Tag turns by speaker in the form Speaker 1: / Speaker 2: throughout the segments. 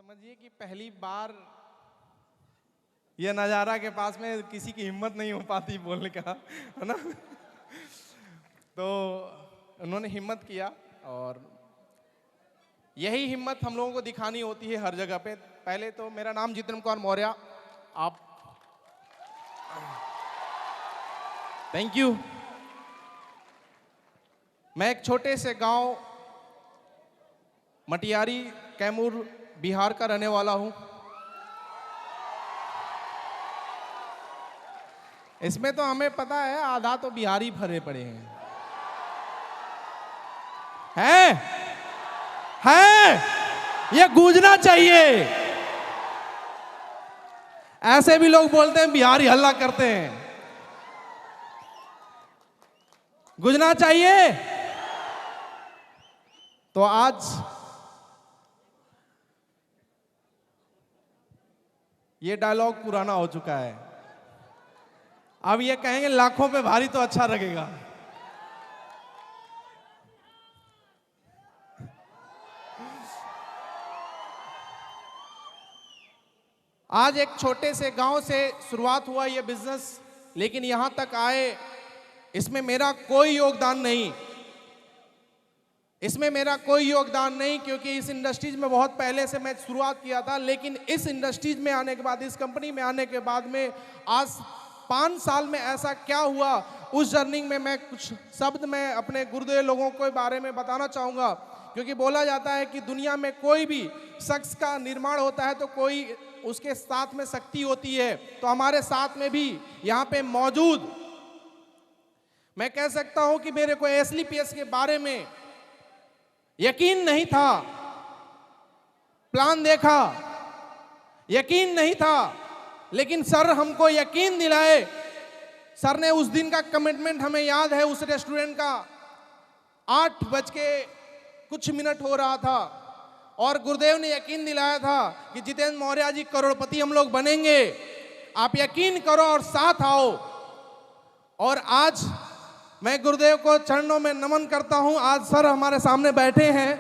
Speaker 1: समझिए कि पहली बार ये नज़ारा के पास में किसी की हिम्मत नहीं हो पाती बोलने का, है ना। तो उन्होंने हिम्मत किया और यही हिम्मत हम लोगों को दिखानी होती है हर जगह पे। पहले तो मेरा नाम जितेंद्र कुमार मौर्य, आप थैंक यू। मैं एक छोटे से गांव मटियारी कैमूर बिहार का रहने वाला हूं। इसमें तो हमें पता है आधा तो बिहारी भरे पड़े हैं। ये गूंजना चाहिए। ऐसे भी लोग बोलते हैं बिहारी हल्ला करते हैं, गूंजना चाहिए। तो आज ये डायलॉग पुराना हो चुका है, अब ये कहेंगे लाखों पे भारी तो अच्छा लगेगा। आज एक छोटे से गांव से शुरुआत हुआ ये बिजनेस, लेकिन यहां तक आए इसमें मेरा कोई योगदान नहीं। इसमें मेरा कोई योगदान नहीं क्योंकि इस इंडस्ट्रीज में बहुत पहले से मैं शुरुआत किया था। लेकिन इस इंडस्ट्रीज में आने के बाद, इस कंपनी में आने के बाद में आज 5 साल में ऐसा क्या हुआ, उस जर्नी में मैं कुछ शब्द मैं अपने गुरुदेव लोगों के बारे में बताना चाहूँगा। क्योंकि बोला जाता है कि दुनिया में कोई भी शख्स का निर्माण होता है तो कोई उसके साथ में शक्ति होती है। तो हमारे साथ में भी यहाँ पे मौजूद, मैं कह सकता हूँ कि मेरे को एसलीपीएस के बारे में यकीन नहीं था। प्लान देखा, यकीन नहीं था, लेकिन सर हमको यकीन दिलाए। सर ने उस दिन का कमिटमेंट हमें याद है, उस रेस्टोरेंट का 8:कुछ हो रहा था और गुरुदेव ने यकीन दिलाया था कि जितेंद्र मौर्य जी करोड़पति हम लोग बनेंगे, आप यकीन करो और साथ आओ। और आज मैं गुरुदेव को चरणों में नमन करता हूं। आज सर हमारे सामने बैठे हैं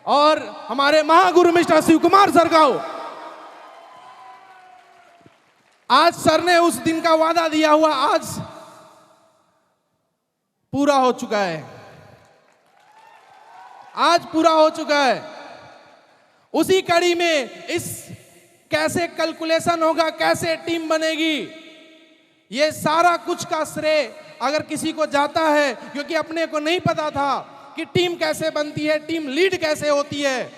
Speaker 1: और हमारे महागुरु मिस्टर शिव कुमार सर का आज सर ने उस दिन का वादा दिया हुआ आज पूरा हो चुका है। आज पूरा हो चुका है। उसी कड़ी में इस कैसे कैलकुलेशन होगा, कैसे टीम बनेगी, ये सारा कुछ का श्रेय अगर किसी को जाता है, क्योंकि अपने को नहीं पता था कि टीम कैसे बनती है, टीम लीड कैसे होती है,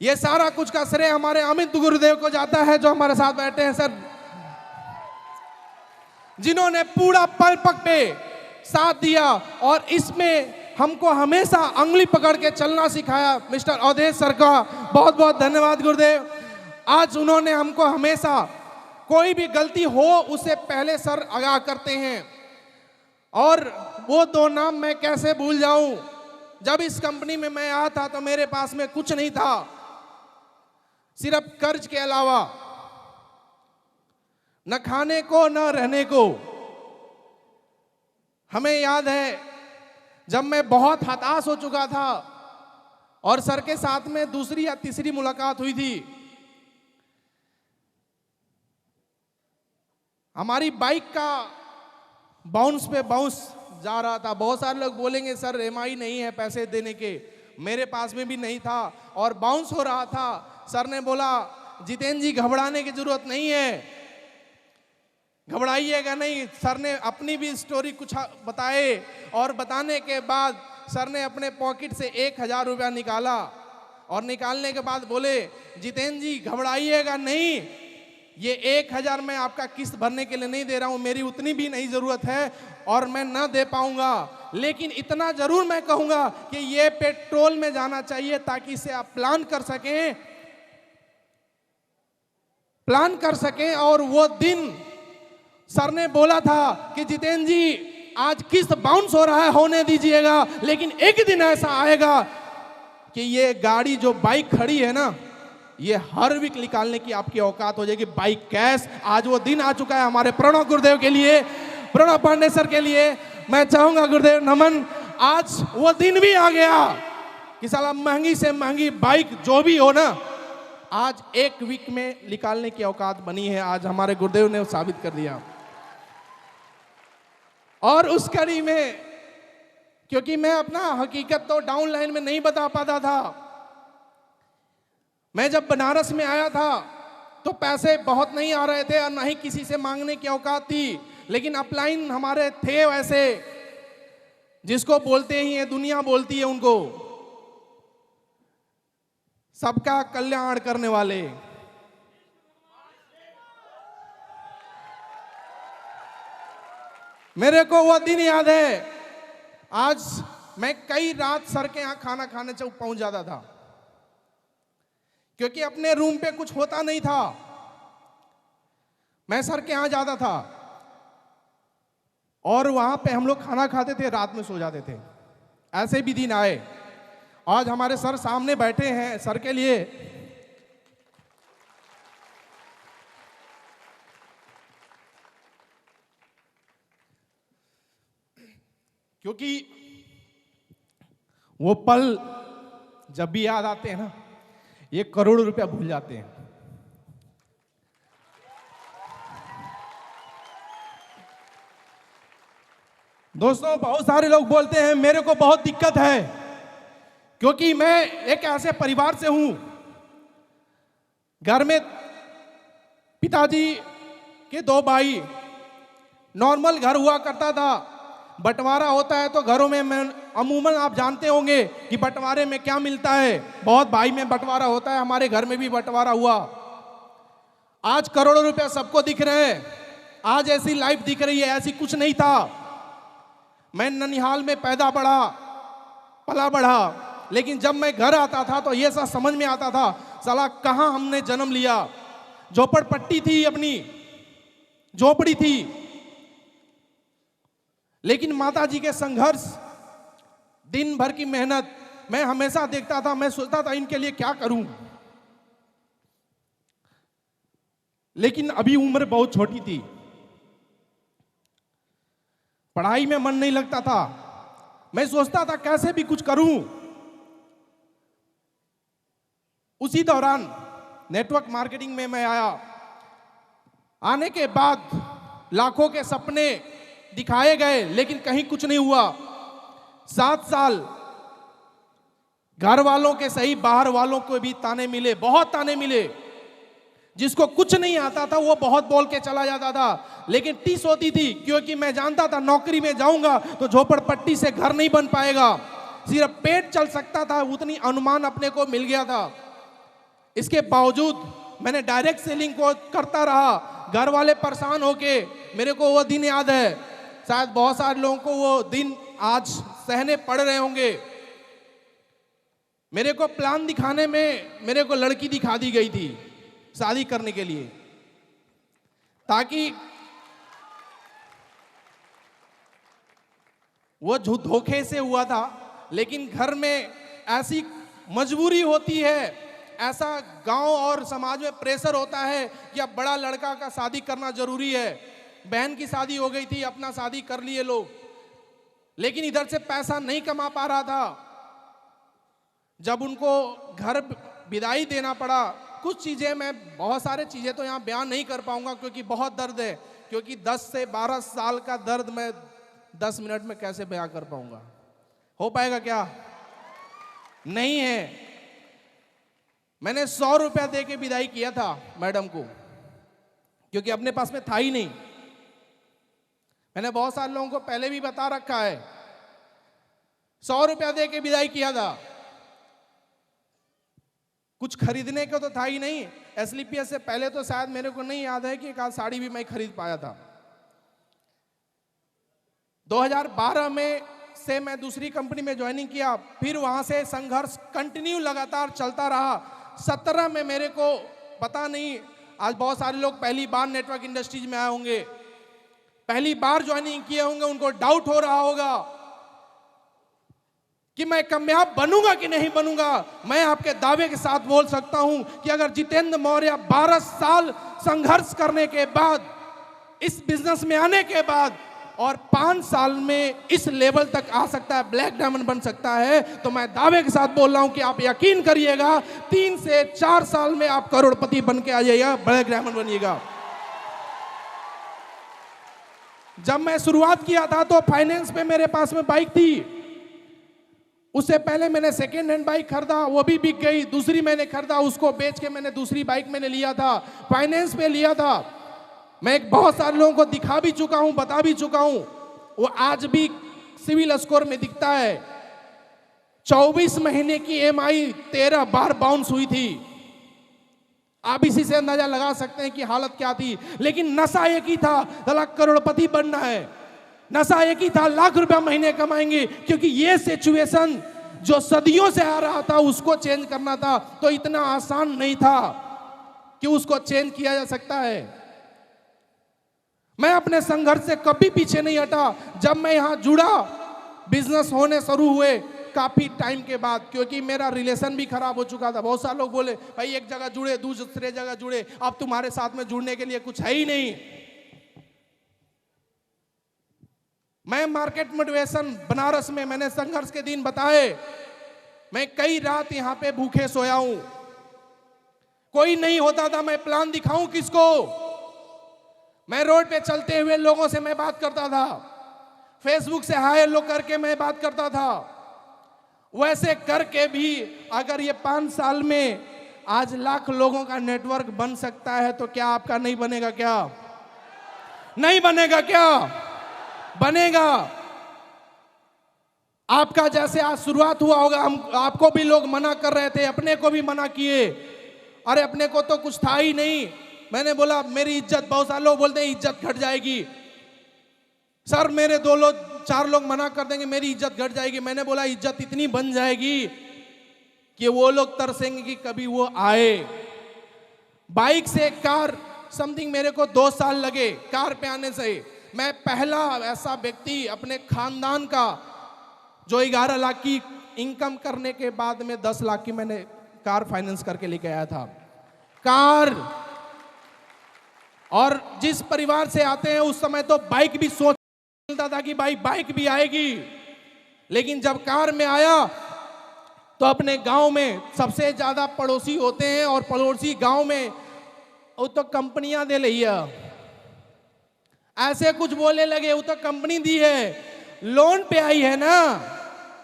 Speaker 1: ये सारा कुछ का श्रेय हमारे अमित गुरुदेव को जाता है जो हमारे साथ बैठे हैं सर, जिन्होंने पूरा पल पक पे साथ दिया और इसमें हमको हमेशा अंगुली पकड़ के चलना सिखाया। मिस्टर अवधेश सर का बहुत बहुत धन्यवाद गुरुदेव। आज उन्होंने हमको हमेशा कोई भी गलती हो उसे पहले सर आगाह करते हैं। और वो 2 नाम मैं कैसे भूल जाऊं। जब इस कंपनी में मैं आया था तो मेरे पास में कुछ नहीं था, सिर्फ कर्ज के अलावा, न खाने को न रहने को। हमें याद है जब मैं बहुत हताश हो चुका था और सर के साथ में दूसरी या तीसरी मुलाकात हुई थी। हमारी बाइक का बाउंस पे बाउंस जा रहा था। बहुत सारे लोग बोलेंगे सर एमआई नहीं है पैसे देने के, मेरे पास में भी नहीं था और बाउंस हो रहा था। सर ने बोला जितेंद्र जी घबराने की जरूरत नहीं है, घबराइएगा नहीं। सर ने अपनी भी स्टोरी कुछ बताए और बताने के बाद सर ने अपने पॉकेट से 1000 रुपया निकाला और निकालने के बाद बोले जितेंद्र जी घबराइएगा नहीं, ये 1000 मैं आपका किस्त भरने के लिए नहीं दे रहा हूं, मेरी उतनी भी नहीं जरूरत है और मैं ना दे पाऊंगा, लेकिन इतना जरूर मैं कहूंगा कि ये पेट्रोल में जाना चाहिए ताकि इसे आप प्लान कर सकें। और वो दिन सर ने बोला था कि जितेंद्र जी आज किस्त बाउंस हो रहा है, होने दीजिएगा, लेकिन एक दिन ऐसा आएगा कि ये गाड़ी जो बाइक खड़ी है ना, ये हर वीक निकालने की आपकी औकात हो जाएगी, बाइक कैश। आज वो दिन आ चुका है। हमारे प्रणव गुरुदेव के लिए, प्रणव पांडे सर के लिए मैं चाहूंगा गुरुदेव नमन। आज वो दिन भी आ गया कि साला महंगी से महंगी बाइक जो भी हो ना, आज एक वीक में निकालने की औकात बनी है। आज हमारे गुरुदेव ने साबित कर दिया। और उस कड़ी में, क्योंकि मैं अपना हकीकत तो डाउन लाइन में नहीं बता पाता था, मैं जब बनारस में आया था तो पैसे बहुत नहीं आ रहे थे और ना ही किसी से मांगने की औकात थी, लेकिन अपलाइन हमारे थे वैसे, जिसको बोलते ही है दुनिया बोलती है उनको, सबका कल्याण करने वाले। मेरे को वो दिन याद है, आज मैं कई रात सर के यहाँ खाना खाने पहुंच जाता था, क्योंकि अपने रूम पे कुछ होता नहीं था। मैं सर के यहाँ जाता था और वहां पे हम लोग खाना खाते थे, रात में सो जाते थे। ऐसे भी दिन आए। आज हमारे सर सामने बैठे हैं। सर के लिए क्योंकि वो पल जब भी याद आते हैं ना, ये करोड़ों रुपया भूल जाते हैं। दोस्तों, बहुत सारे लोग बोलते हैं मेरे को बहुत दिक्कत है, क्योंकि मैं एक ऐसे परिवार से हूं, घर में पिताजी के 2 भाई, नॉर्मल घर हुआ करता था। बंटवारा होता है तो घरों में अमूमन आप जानते होंगे कि बंटवारे में क्या मिलता है, बहुत भाई में बंटवारा होता है। हमारे घर में भी बंटवारा हुआ। आज करोड़ों रुपया सबको दिख रहे हैं, आज ऐसी लाइफ दिख रही है, ऐसी कुछ नहीं था। मैं ननिहाल में पैदा बढ़ा, पला बढ़ा, लेकिन जब मैं घर आता था तो ये सब समझ में आता था, साला कहां हमने जन्म लिया। झोपड़पट्टी थी, अपनी झोपड़ी थी, लेकिन माता जी के संघर्ष, दिन भर की मेहनत मैं हमेशा देखता था। मैं सोचता था इनके लिए क्या करूं, लेकिन अभी उम्र बहुत छोटी थी, पढ़ाई में मन नहीं लगता था। मैं सोचता था कैसे भी कुछ करूं। उसी दौरान नेटवर्क मार्केटिंग में मैं आया। आने के बाद लाखों के सपने दिखाए गए, लेकिन कहीं कुछ नहीं हुआ। 7 साल घर वालों के सही, बाहर वालों को भी ताने मिले, बहुत ताने मिले। जिसको कुछ नहीं आता था वो बहुत बोल के चला जाता था, लेकिन टीस होती थी, क्योंकि मैं जानता था नौकरी में जाऊंगा तो झोपड़पट्टी से घर नहीं बन पाएगा, सिर्फ पेट चल सकता था, उतनी अनुमान अपने को मिल गया था। इसके बावजूद मैंने डायरेक्ट सेलिंग को करता रहा। घर वाले परेशान होके, मेरे को वो दिन याद है, शायद बहुत सारे लोगों को वो दिन आज सहने पड़ रहे होंगे। मेरे को प्लान दिखाने में मेरे को लड़की दिखा दी गई थी शादी करने के लिए, ताकि वो धोखे से हुआ था, लेकिन घर में ऐसी मजबूरी होती है, ऐसा गांव और समाज में प्रेशर होता है कि अब बड़ा लड़का का शादी करना जरूरी है। बहन की शादी हो गई थी, अपना शादी कर लिए लोग, लेकिन इधर से पैसा नहीं कमा पा रहा था। जब उनको घर विदाई देना पड़ा, कुछ चीजें, मैं बहुत सारे चीजें तो यहाँ बयान नहीं कर पाऊंगा क्योंकि बहुत दर्द है, क्योंकि 10 से 12 साल का दर्द मैं 10 मिनट में कैसे बयान कर पाऊंगा। हो पाएगा क्या? नहीं है। मैंने 100 रुपया दे के विदाई किया था मैडम को, क्योंकि अपने पास में था ही नहीं। मैंने बहुत सारे लोगों को पहले भी बता रखा है, 100 रुपया दे के विदाई किया था। कुछ खरीदने को तो था ही नहीं। एसलीपीएस से पहले तो शायद मेरे को नहीं याद है कि एक आध साड़ी भी मैं खरीद पाया था। 2012 में से मैं दूसरी कंपनी में ज्वाइनिंग किया, फिर वहां से संघर्ष कंटिन्यू लगातार चलता रहा। 17 में मेरे को पता नहीं, आज बहुत सारे लोग पहली बार नेटवर्क इंडस्ट्रीज में आए होंगे, पहली बार ज्वाइनिंग किए होंगे, उनको डाउट हो रहा होगा कि मैं कामयाब बनूंगा कि नहीं बनूंगा। मैं आपके दावे के साथ बोल सकता हूं कि अगर जितेंद्र मौर्य 12 साल संघर्ष करने के बाद, इस बिजनेस में आने के बाद और 5 साल में इस लेवल तक आ सकता है, ब्लैक डायमंड बन सकता है, तो मैं दावे के साथ बोल रहा हूं कि आप यकीन करिएगा 3 से 4 साल में आप करोड़पति बन के आ जाइएगा, ब्लैक डायमंड बनिएगा। जब मैं शुरुआत किया था तो फाइनेंस पे मेरे पास में बाइक थी, उससे पहले मैंने सेकेंड हैंड बाइक खरीदा, वो भी बिक गई, दूसरी मैंने खरीदा, उसको बेच के मैंने दूसरी बाइक मैंने लिया था, फाइनेंस पे लिया था। मैं बहुत सारे लोगों को दिखा भी चुका हूं, बता भी चुका हूं, वो आज भी सिविल स्कोर में दिखता है। 24 महीने की EMI 13 बार बाउंस हुई थी। आप इसी से अंदाजा लगा सकते हैं कि हालत क्या थी। लेकिन नशा एक ही था, करोड़पति बनना है। नशा एक ही था, लाख रुपया महीने कमाएंगे, क्योंकि ये सिचुएशन जो सदियों से आ रहा था उसको चेंज करना था, तो इतना आसान नहीं था कि उसको चेंज किया जा सकता है। मैं अपने संघर्ष से कभी पीछे नहीं हटा। जब मैं यहां जुड़ा, बिजनेस होने शुरू हुए काफी टाइम के बाद, क्योंकि मेरा रिलेशन भी खराब हो चुका था। बहुत सारे लोग बोले भाई एक जगह जुड़े, दूसरे जगह जुड़े, अब तुम्हारे साथ में जुड़ने के लिए कुछ है ही नहीं। मैं मार्केट मोटिवेशन बनारस में मैंने संघर्ष के दिन बताए। मैं कई रात यहां पे भूखे सोया हूं, कोई नहीं होता था, मैं प्लान दिखाऊं किसको। मैं रोड पे चलते हुए लोगों से मैं बात करता था, फेसबुक से हाय हेलो करके मैं बात करता था। वैसे करके भी अगर ये 5 साल में आज लाख लोगों का नेटवर्क बन सकता है, तो क्या आपका नहीं बनेगा? क्या नहीं बनेगा? क्या बनेगा? आपका जैसे आज शुरुआत हुआ होगा, हम आपको भी लोग मना कर रहे थे, अपने को भी मना किए। अरे अपने को तो कुछ था ही नहीं। मैंने बोला मेरी इज्जत, बहुत सारे लोग बोलते हैं इज्जत घट जाएगी सर, मेरे 2 लोग 4 लोग मना कर देंगे मेरी इज्जत घट जाएगी। मैंने बोला इज्जत इतनी बन जाएगी कि वो लोग तरसेंगे कि कभी वो आए। बाइक से कार समथिंग मेरे को 2 साल लगे कार पे आने से। मैं पहला ऐसा व्यक्ति अपने खानदान का जो 11 लाख की इनकम करने के बाद में 10 लाख की मैंने कार फाइनेंस करके लेके आया था। कार, और जिस परिवार से आते हैं उस समय तो बाइक भी सोच मिलता था कि भाई बाइक भी आएगी, लेकिन जब कार में आया तो अपने गांव में सबसे ज्यादा पड़ोसी होते हैं, और पड़ोसी गांव में वो तो कंपनियां दे रही है, ऐसे कुछ बोलने लगे, वो तो कंपनी दी है, लोन पे आई है ना,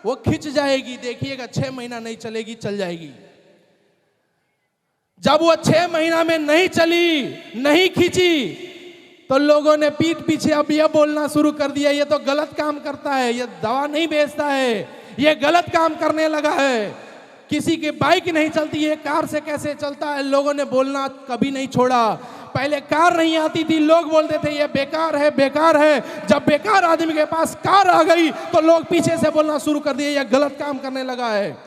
Speaker 1: वो खिंच जाएगी, देखिएगा 6 महीना नहीं चलेगी, चल जाएगी। जब वो 6 महीना में नहीं चली, नहीं खींची, तो लोगों ने पीठ पीछे अब यह बोलना शुरू कर दिया ये तो गलत काम करता है, ये दवा नहीं बेचता है, ये गलत काम करने लगा है, किसी की बाइक नहीं चलती है, कार से कैसे चलता है। लोगों ने बोलना कभी नहीं छोड़ा। पहले कार नहीं आती थी, लोग बोलते थे ये बेकार है, बेकार है। जब बेकार आदमी के पास कार आ गई तो लोग पीछे से बोलना शुरू कर दिए ये गलत काम करने लगा है।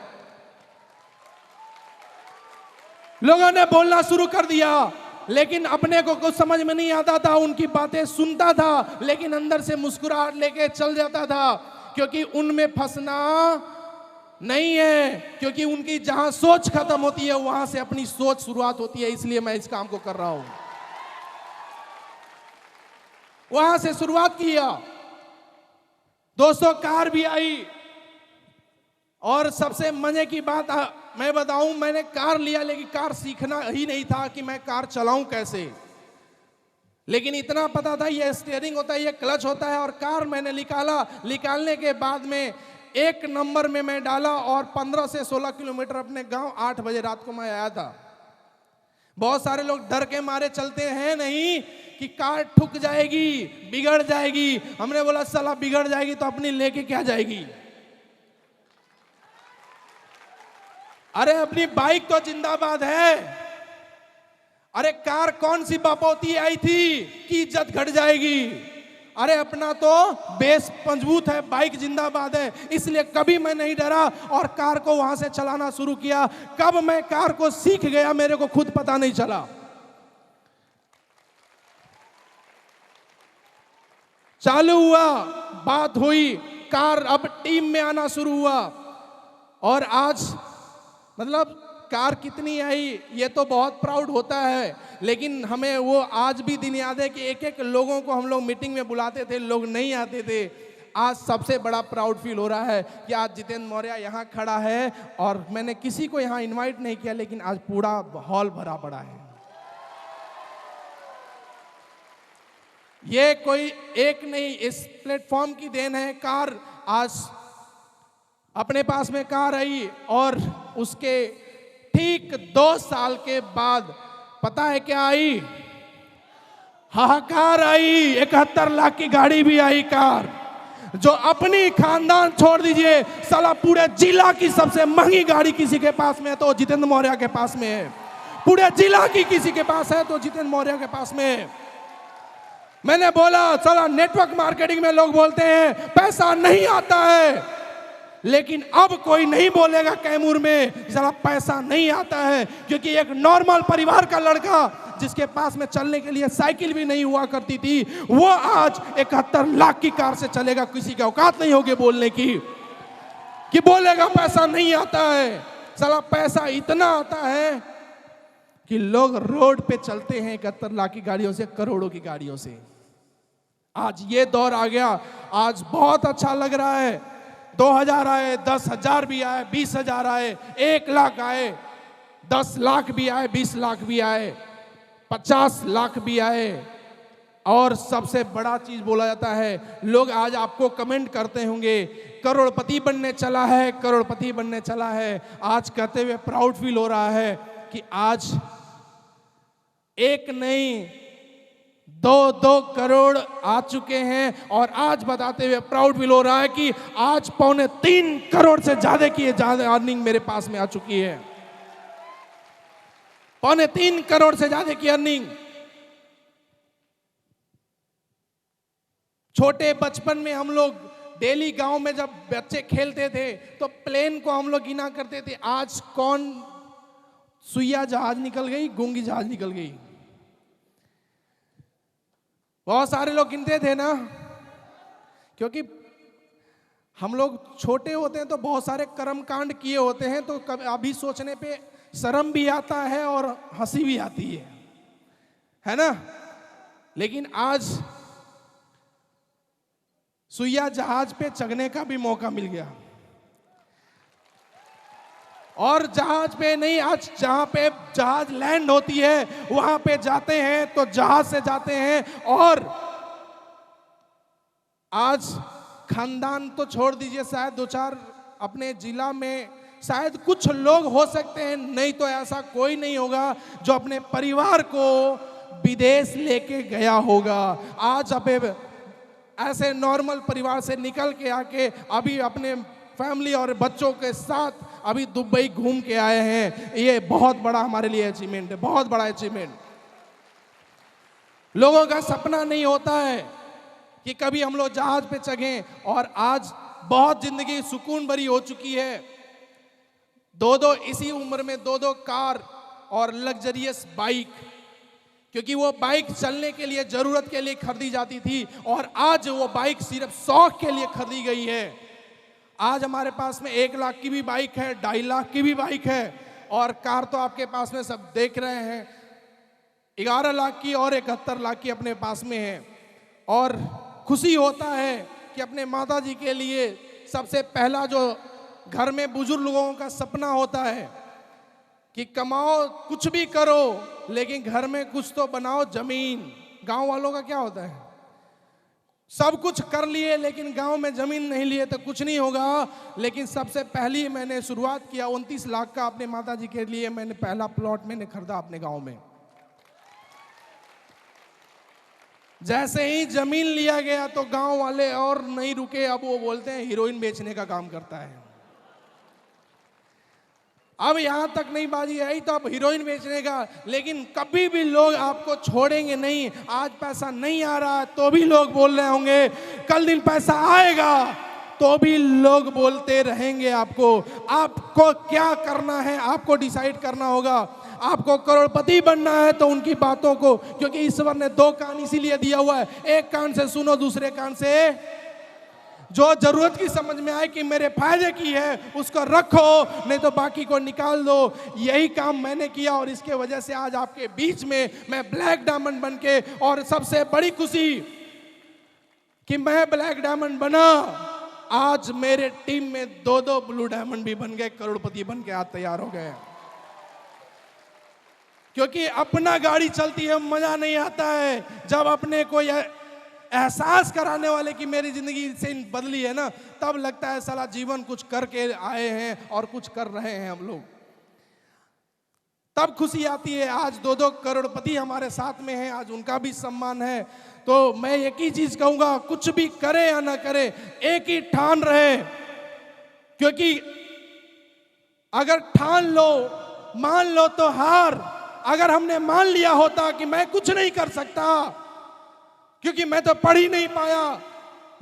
Speaker 1: लोगों ने बोलना शुरू कर दिया, लेकिन अपने को कुछ समझ में नहीं आता था, उनकी बातें सुनता था, लेकिन अंदर से मुस्कुराहट लेके चल जाता था, क्योंकि उनमें फंसना नहीं है, क्योंकि उनकी जहां सोच खत्म होती है वहां से अपनी सोच शुरुआत होती है। इसलिए मैं इस काम को कर रहा हूं, वहां से शुरुआत किया। दोस्तों कार भी आई, और सबसे मजे की बात मैं बताऊं, मैंने कार लिया, लेकिन कार सीखना ही नहीं था कि मैं कार चलाऊं कैसे, लेकिन इतना पता था ये स्टीयरिंग होता है, ये क्लच होता है, और कार मैंने निकालने के बाद में 1 नंबर में मैं डाला, और 15 से 16 किलोमीटर अपने गांव 8 बजे रात को मैं आया था। बहुत सारे लोग डर के मारे चलते हैं नहीं कि कार ठुक जाएगी, बिगड़ जाएगी। हमने बोला साला बिगड़ जाएगी तो अपनी लेके क्या जाएगी, अरे अपनी बाइक तो जिंदाबाद है। अरे कार कौन सी बपौती आई थी कि इज्जत घट जाएगी, अरे अपना तो बेस मजबूत है, बाइक जिंदाबाद है। इसलिए कभी मैं नहीं डरा और कार को वहां से चलाना शुरू किया। कब मैं कार को सीख गया मेरे को खुद पता नहीं चला। चालू हुआ, बात हुई, कार अब टीम में आना शुरू हुआ, और आज मतलब कार कितनी आई ये तो बहुत प्राउड होता है, लेकिन हमें वो आज भी दिन याद है कि एक एक लोगों को हम लोग मीटिंग में बुलाते थे, लोग नहीं आते थे। आज सबसे बड़ा प्राउड फील हो रहा है कि आज जितेंद्र मौर्य यहाँ खड़ा है और मैंने किसी को यहाँ इनवाइट नहीं किया, लेकिन आज पूरा हॉल भरा पड़ा है। ये कोई एक नहीं, इस प्लेटफॉर्म की देन है। कार आज अपने पास में कार आई और उसके ठीक 2 साल के बाद पता है क्या आई? हाहाकार आई। 71 लाख की गाड़ी भी आई कार, जो अपनी खानदान छोड़ दीजिए, साला पूरे जिला की सबसे महंगी गाड़ी किसी के पास में है तो जितेंद्र मौर्य के पास में है। पूरे जिला की किसी के पास है तो जितेंद्र मौर्य के पास में है। मैंने बोला साला नेटवर्क मार्केटिंग में लोग बोलते हैं पैसा नहीं आता है, लेकिन अब कोई नहीं बोलेगा कैमूर में साला पैसा नहीं आता है, क्योंकि एक नॉर्मल परिवार का लड़का जिसके पास में चलने के लिए साइकिल भी नहीं हुआ करती थी, वो आज 71 लाख की कार से चलेगा। किसी की औकात नहीं होगी बोलने की कि बोलेगा पैसा नहीं आता है। साला पैसा इतना आता है कि लोग रोड पे चलते हैं 71 लाख की गाड़ियों से, करोड़ों की गाड़ियों से। आज ये दौर आ गया, आज बहुत अच्छा लग रहा है। 2000 आए, 10,000 भी आए, 20,000 आए, 1 लाख आए, 10 लाख भी आए, 20 लाख भी आए, 50 लाख भी आए। और सबसे बड़ा चीज बोला जाता है, लोग आज आपको कमेंट करते होंगे करोड़पति बनने चला है, करोड़पति बनने चला है। आज कहते हुए प्राउड फील हो रहा है कि आज एक नहीं 2-2 करोड़ आ चुके हैं। और आज बताते हुए प्राउड फील हो रहा है कि आज 3.25 करोड़ से ज्यादा की अर्निंग मेरे पास में आ चुकी है। 3.25 करोड़ से ज्यादा की अर्निंग। छोटे बचपन में हम लोग डेली गांव में जब बच्चे खेलते थे तो प्लेन को हम लोग गिना करते थे। आज कौन सुइया जहाज निकल गई, गूंगी जहाज निकल गई। बहुत सारे लोग गिनते थे ना, क्योंकि हम लोग छोटे होते हैं तो बहुत सारे कर्म कांड किए होते हैं, तो कभी अभी सोचने पे शर्म भी आता है और हंसी भी आती है ना। लेकिन आज सुइया जहाज पे चढ़ने का भी मौका मिल गया। और जहाज पे नहीं, आज जहां पे जहाज लैंड होती है वहां पे जाते हैं तो जहाज से जाते हैं। और आज खानदान तो छोड़ दीजिए, शायद 2-4 अपने जिला में शायद कुछ लोग हो सकते हैं, नहीं तो ऐसा कोई नहीं होगा जो अपने परिवार को विदेश लेके गया होगा। आज अब ऐसे नॉर्मल परिवार से निकल के आके अभी अपने फैमिली और बच्चों के साथ अभी दुबई घूम के आए हैं। ये बहुत बड़ा हमारे लिए अचीवमेंट है, बहुत बड़ा अचीवमेंट। लोगों का सपना नहीं होता है कि कभी हम लोग जहाज पे चढ़ें, और आज बहुत जिंदगी सुकून भरी हो चुकी है। 2-2 इसी उम्र में 2-2 कार और लग्जरियस बाइक, क्योंकि वो बाइक चलने के लिए जरूरत के लिए खरीदी जाती थी और आज वो बाइक सिर्फ शौक के लिए खरीदी गई है। आज हमारे पास में 1 लाख की भी बाइक है, 2.5 लाख की भी बाइक है, और कार तो आपके पास में सब देख रहे हैं 11 लाख की और 71 लाख की अपने पास में है। और खुशी होता है कि अपने माता जी के लिए सबसे पहला जो घर में बुजुर्ग लोगों का सपना होता है कि कमाओ कुछ भी करो लेकिन घर में कुछ तो बनाओ जमीन। गांव वालों का क्या होता है, सब कुछ कर लिए लेकिन गांव में जमीन नहीं लिए तो कुछ नहीं होगा। लेकिन सबसे पहली मैंने शुरुआत किया 29 लाख का अपने माता जी के लिए, मैंने पहला प्लॉट मैंने खरीदा अपने गांव में। जैसे ही जमीन लिया गया तो गांव वाले और नहीं रुके, अब वो बोलते हैं हीरोइन बेचने का काम करता है। अब यहां तक नहीं बाजी आई तो अब हीरोइन बेचने का, लेकिन कभी भी लोग आपको छोड़ेंगे नहीं। आज पैसा नहीं आ रहा है तो भी लोग बोल रहे होंगे, कल दिन पैसा आएगा तो भी लोग बोलते रहेंगे। आपको क्या करना है आपको डिसाइड करना होगा। आपको करोड़पति बनना है तो उनकी बातों को, क्योंकि ईश्वर ने 2 कान इसीलिए दिया हुआ है, एक कान से सुनो दूसरे कान से जो जरूरत की समझ में आए कि मेरे फायदे की है उसको रखो, नहीं तो बाकी को निकाल दो। यही काम मैंने किया और इसके वजह से आज आपके बीच में मैं ब्लैक डायमंड बन के, और सबसे बड़ी खुशी कि मैं ब्लैक डायमंड बना, आज मेरे टीम में 2-2 ब्लू डायमंड भी बन गए, करोड़पति बन के आज तैयार हो गए। क्योंकि अपना गाड़ी चलती है मजा नहीं आता है, जब अपने को एहसास कराने वाले की मेरी जिंदगी से बदली है ना, तब लगता है साला जीवन कुछ करके आए हैं और कुछ कर रहे हैं हम लोग, तब खुशी आती है। आज 2-2 करोड़पति हमारे साथ में हैं, आज उनका भी सम्मान है। तो मैं एक ही चीज कहूंगा, कुछ भी करे या ना करे, एक ही ठान रहे, क्योंकि अगर ठान लो, मान लो तो हार। अगर हमने मान लिया होता कि मैं कुछ नहीं कर सकता क्योंकि मैं तो पढ़ ही नहीं पाया,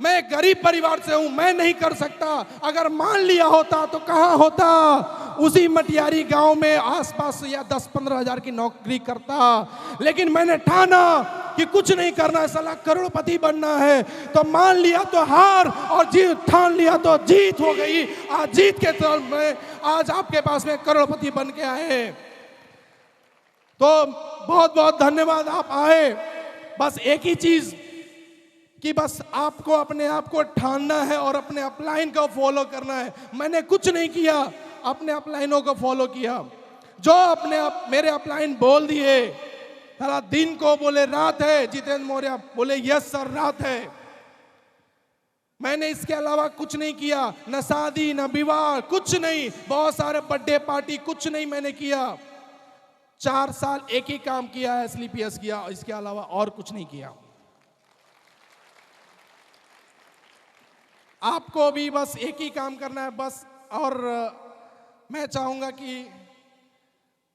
Speaker 1: मैं गरीब परिवार से हूं, मैं नहीं कर सकता, अगर मान लिया होता तो कहां होता, उसी मटियारी गांव में आसपास या 10-15 हजार की नौकरी करता। लेकिन मैंने ठाना कि कुछ नहीं करना, साला करोड़पति बनना है, तो मान लिया तो हार, और जीत ठान लिया तो जीत हो गई। आज जीत के तौर में आज आपके पास में करोड़पति बन के आए, तो बहुत बहुत धन्यवाद, आप आए। बस एक ही चीज कि बस आपको अपने आप को ठानना है और अपने अपलाइन को फॉलो करना है। मैंने कुछ नहीं किया, अपने अपलाइनों को फॉलो किया। जो अपने मेरे अपलाइन बोल दिए, सारा दिन को बोले रात है, जितेंद्र मौर्य बोले यस सर रात है। मैंने इसके अलावा कुछ नहीं किया, न शादी न विवाह, कुछ नहीं, बहुत सारे बर्थडे पार्टी, कुछ नहीं मैंने किया। 4 साल एक ही काम किया है, SLPS किया, इसके अलावा और कुछ नहीं किया। आपको भी बस एक ही काम करना है बस। और मैं चाहूंगा कि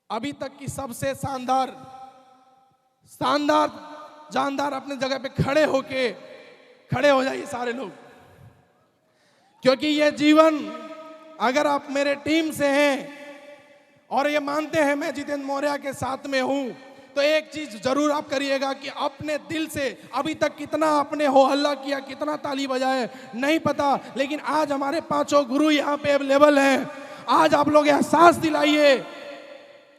Speaker 1: अभी तक की सबसे शानदार जानदार अपने जगह पे खड़े हो जाइए सारे लोग, क्योंकि ये जीवन, अगर आप मेरे टीम से हैं और ये मानते हैं मैं जितेंद्र मौर्य के साथ में हूं, तो एक चीज जरूर आप करिएगा कि अपने दिल से, अभी तक कितना आपने हो हल्ला किया, कितना ताली बजाए नहीं पता, लेकिन आज हमारे 5 गुरु यहाँ पे अवेलेबल हैं। आज आप लोग एहसास दिलाइए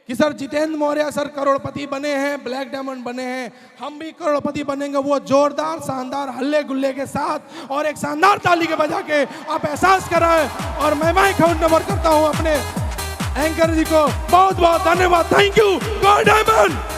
Speaker 1: कि सर जितेंद्र मौर्य सर करोड़पति बने हैं, ब्लैक डायमंड बने हैं, हम भी करोड़पति बनेंगे, वो जोरदार शानदार हल्ले गुल्ले के साथ और एक शानदार ताली के बजा के आप एहसास कराएं। और मैं माइक हैंड ओवर करता हूं अपने एंकर जी को। बहुत बहुत धन्यवाद, थैंक यू, गो डायमंड।